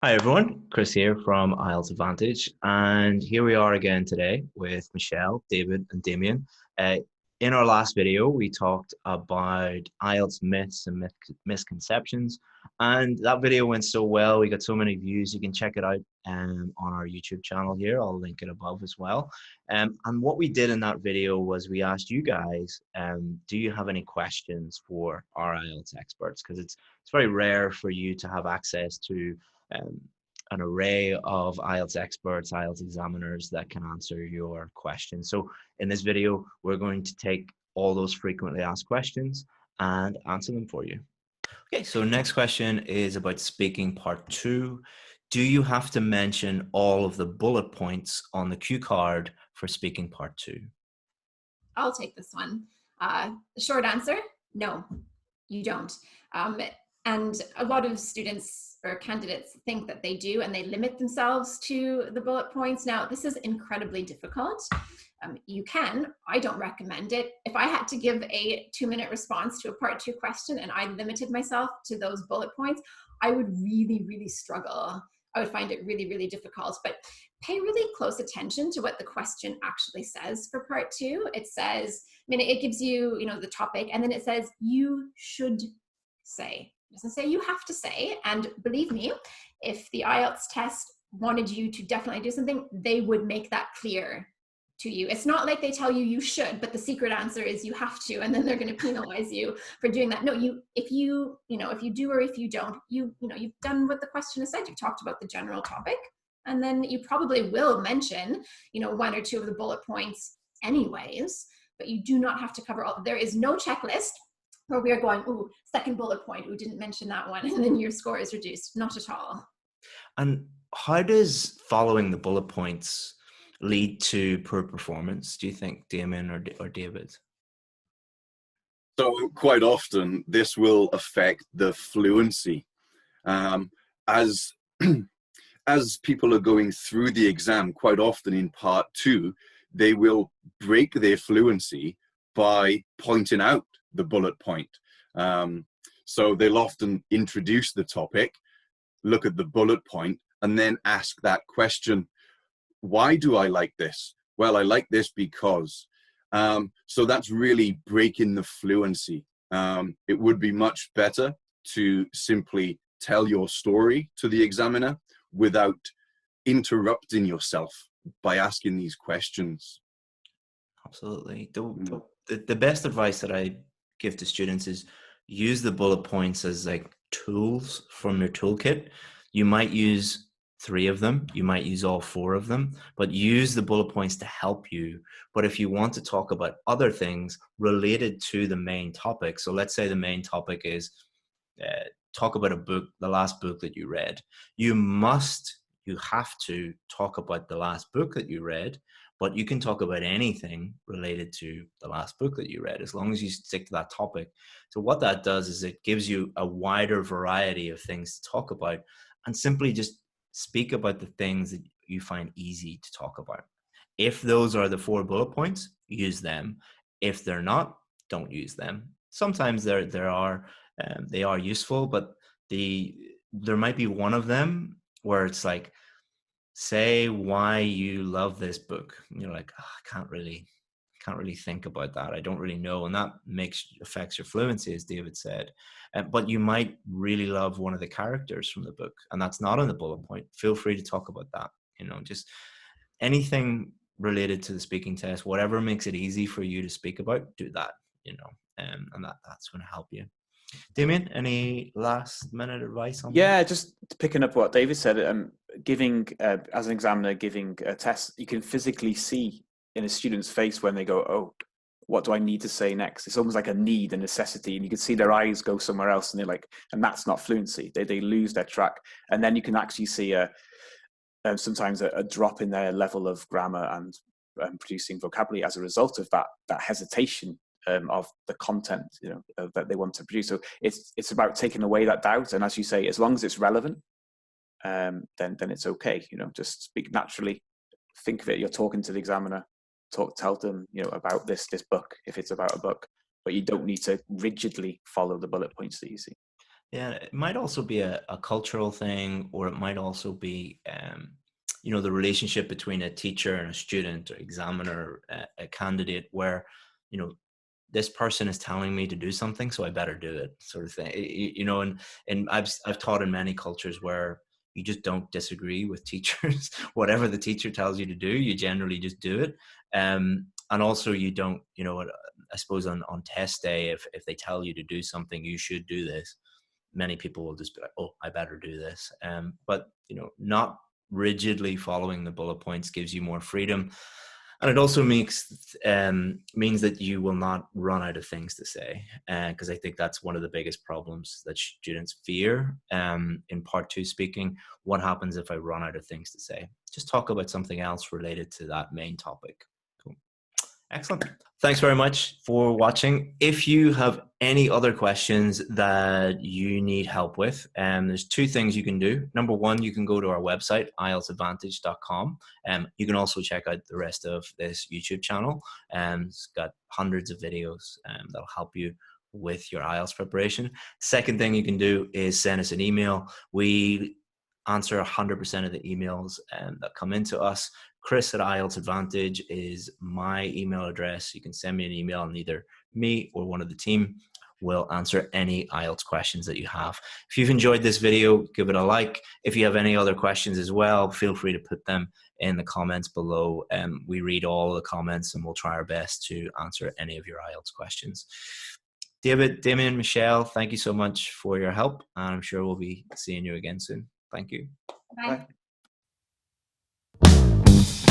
Hi everyone, Chris here from IELTS Advantage, and here we are again today with Michelle, David, and Damien. In our last video, we talked about IELTS myths and misconceptions, and that video went so well. We got so many views. You can check it out on our YouTube channel here. I'll link it above as well. And what we did in that video was we asked you guys, do you have any questions for our IELTS experts? Because it's very rare for you to have access to um, an array of IELTS experts, IELTS examiners that can answer your questions. So in this video, we're going to take all those frequently asked questions and answer them for you. Okay, so next question is about speaking part 2. Do you have to mention all of the bullet points on the cue card for speaking part 2? I'll take this one. The short answer, no, you don't. And a lot of students or candidates think that they do, and they limit themselves to the bullet points. Now, this is incredibly difficult. You can, I don't recommend it. If I had to give a 2-minute response to a part 2 question and I limited myself to those bullet points, I would really, really struggle. I would find it really, really difficult. But pay really close attention to what the question actually says for part 2. It says, it gives you, the topic, and then it says, you should say. It doesn't say you have to say. And believe me, if the IELTS test wanted you to definitely do something, they would make that clear to you. It's not like they tell you you should, but the secret answer is you have to, and then they're going to penalize you for doing that. No, if you do or if you don't, you've done what the question has said. You've talked about the general topic, and then you probably will mention, 1 or 2 of the bullet points anyways, but you do not have to cover all. There is no checklist where we are going, ooh, second bullet point, we didn't mention that one, and then your score is reduced. Not at all. And how does following the bullet points lead to poor performance, do you think, Damien or David? So quite often this will affect the fluency. As as people are going through the exam, quite often in part 2, they will break their fluency by pointing out the bullet point. So they'll often introduce the topic, look at the bullet point, and then ask that question, why do I like this? Well, I like this because. So that's really breaking the fluency. It would be much better to simply tell your story to the examiner without interrupting yourself by asking these questions. Absolutely. The best advice that I give to students is use the bullet points as like tools from your toolkit. You might use 3 of them, you might use all 4 of them, but use the bullet points to help you. But if you want to talk about other things related to the main topic, so let's say the main topic is talk about a book, the last book that you read. You have to talk about the last book that you read, but you can talk about anything related to the last book that you read, as long as you stick to that topic. So what that does is it gives you a wider variety of things to talk about, and simply just speak about the things that you find easy to talk about. If those are the 4 bullet points, use them. If they're not, don't use them. Sometimes they are useful, but there might be one of them where it's like, say why you love this book. And you're like, oh, I can't really think about that. I don't really know. And that affects your fluency, as David said. But you might really love one of the characters from the book, and that's not on the bullet point. Feel free to talk about that. Just anything related to the speaking test, whatever makes it easy for you to speak about, do that, and that's going to help you. Damien, any last minute advice on that? Yeah, just picking up what David said, giving, as an examiner, giving a test, you can physically see in a student's face when they go, oh, what do I need to say next? It's almost like a need, a necessity, and you can see their eyes go somewhere else, and they're like, and that's not fluency. They lose their track, and then you can actually see sometimes a drop in their level of grammar and producing vocabulary as a result of that hesitation of the content that they want to produce. So it's about taking away that doubt, and as you say, as long as it's relevant, then it's okay. Just speak naturally. Think of it, you're talking to the examiner. Tell them about this book if it's about a book, but you don't need to rigidly follow the bullet points that you see. Yeah, it might also be a cultural thing, or it might also be, you know, the relationship between a teacher and a student or examiner, a candidate, where, you know, this person is telling me to do something, so I better do it, sort of thing. You know, and I've taught in many cultures where you just don't disagree with teachers. Whatever the teacher tells you to do, you generally just do it. And also you don't, you know, I suppose on test day, if they tell you to do something, you should do this. Many people will just be like, oh, I better do this. But, you know, not rigidly following the bullet points gives you more freedom. And it also means that you will not run out of things to say, because I think that's one of the biggest problems that students fear in part 2 speaking. What happens if I run out of things to say? Just talk about something else related to that main topic. Cool. Excellent. Thanks very much for watching. If you have any other questions that you need help with, there's 2 things you can do. Number 1, you can go to our website, IELTSadvantage.com. You can also check out the rest of this YouTube channel. It's got hundreds of videos that'll help you with your IELTS preparation. Second thing you can do is send us an email. We answer 100% of the emails that come into us. Chris at IELTS Advantage is my email address. You can send me an email, and either me or one of the team will answer any IELTS questions that you have. If you've enjoyed this video, give it a like. If you have any other questions as well, feel free to put them in the comments below. We read all the comments, and we'll try our best to answer any of your IELTS questions. David, Damien, Michelle, thank you so much for your help, and I'm sure we'll be seeing you again soon. Thank you. Bye. Bye.